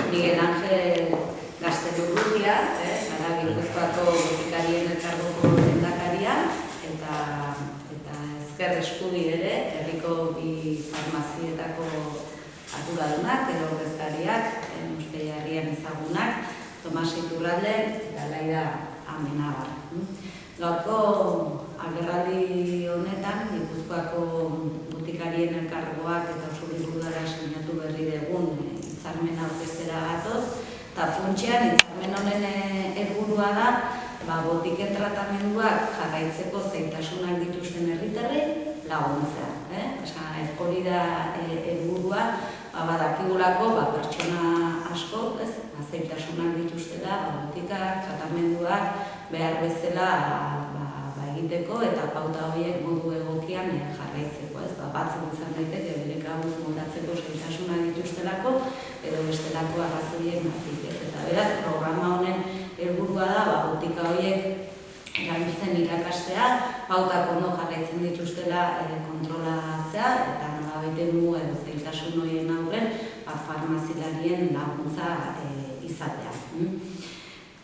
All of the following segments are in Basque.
Miguel Ángel Gaztelurrutia, gara Gipuzkoako botikarien elkargoko lehendakaria, eta ezker eskubi ere, herriko bi farmazietako arduradunak edo ordezkariak, uste jarrian ezagunak, Tomas Iturralde eta Laida Amenabar. Gaurko agerraldi honetan, Gipuzkoako botikarien elkargoak eta Usurbilgo Udala sinatu berri dugun hitzarmena aurkeztera gatoz, eta funtsean hitzarmen honen helburua da botiken tratamenduak jarraitzeko zailtasunak dituzten herritarrei laguntzea. Hori da helburua, badakigulako pertsona asko zailtasunak dituztela botikak, tratamenduak behar bezala egiteko eta pauta horiek modu egokian jarraitzeko. Batzuk izan daiteke bere kabuz moldatzeko zailtasunak dituztelako edo bestelako arrazoiengatik. Eta beraz, programa honen helburua da botika horiek erabiltzen irakastea, pautak ondo jarraitzen dituztela kontrolatzea eta nolabait muga edo zailtasun horien aurren farmazilarien laguntza izatea.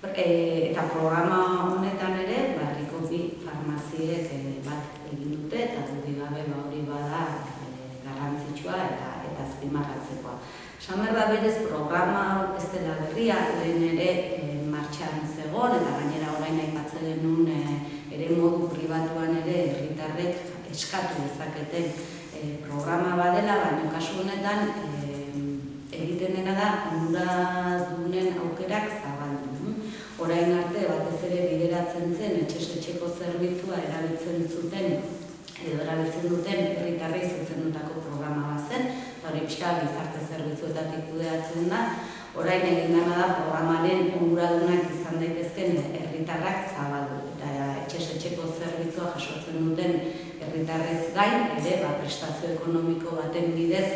Eta programa honetan ere, herriko bi farmaziek bat egin dute eta dudik gabe hori bada garrantzitsua eta azpimarratzekoa. Esan behar da berez programa ez dela berria, lehen ere martxan zegoen eta gainera orain aipatzen genuen ere modu pribatuan ere herritarrek eskatu dezaketen programa badela, baina kasu honetan egiten dena da onuradunen aukerak zabaldu. Orain arte batez ere bideratzen zen etxez-etxeko zerbitzua erabiltzen duten herritarrei zuzendutako programa bat zen, eta hori pixka gizarte zerbitzuetatik kudeatzen da. Orain egin dena da programaren onuradunak izan daitezken herritarrak zabaldu. Eta etxez-etxeko zerbitzua jasotzen duten herritarrez gain, ere prestazio ekonomiko baten bidez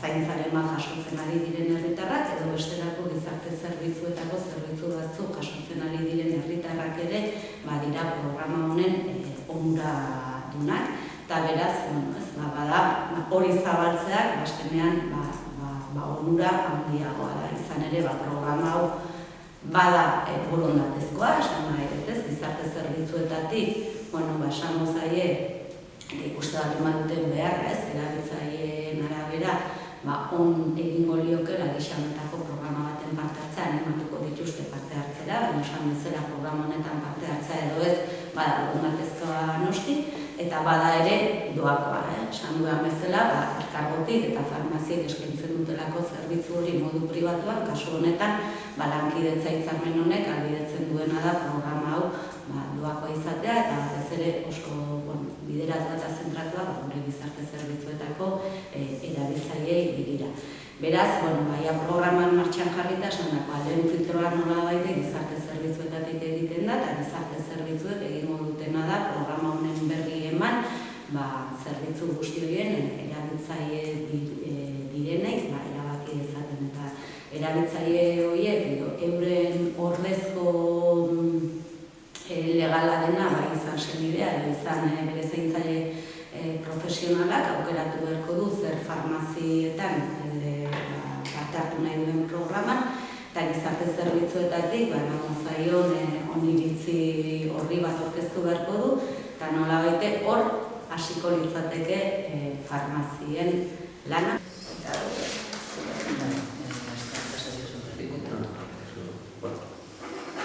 zaintzaren jasotzen ari diren herritarrak edo bestelako gizarte zerbitzuetako zerbitzu batzuk jasotzen ari diren herritarrak ere dira programa honen onuradunak. Eta beraz, bada hori zabaltzeak azkenean onura handiagoa da. Izan ere, programa hau bada borondatezkoa, esan nahi dut, gizarte zerbitzuetatik, esango zaie, ikuste bat eman duten beharra, erabiltzaileen arabera, on egingo liokela gixametako programa baten parte hartzea, animatuko dituzte parte hartzera, baina esan bezala programa honetan parte hartzea edo ez, borondatezkoa noski, eta bada ere doakoa. Esan duan bezala, elkargotik eta farmaziek eskaintzen dutelako zerbitzu hori modu pribatuan, kasu honetan, lankidetza hitzarmen honek ahalbidetzen duena da programa hau doakoa izatea eta ez ere oso bideratua eta zentratua gure gizarte zerbitzuetako erabiltzaileei begira. Beraz, programan martxan jarrita esan dako lehen filtroa nolabait gizarte zerbitzuetatik egiten da eta gizarte zerbitzuek egingo dutena da programa honen berri eman zerbitzu guzti horien erabiltzaile direnei erabaki dezaten eta erabiltzaile horiek euren ordezko legala dena izan senidea edo izan bere zaintzaile profesionalak aukeratu beharko du zer farmazietan parte hartu nahi duen programan eta gizarte zerbitzuetatik zaion oniritzi horri bat aurkeztu beharko du eta nolabait hor hasiko litzateke farmazien lana.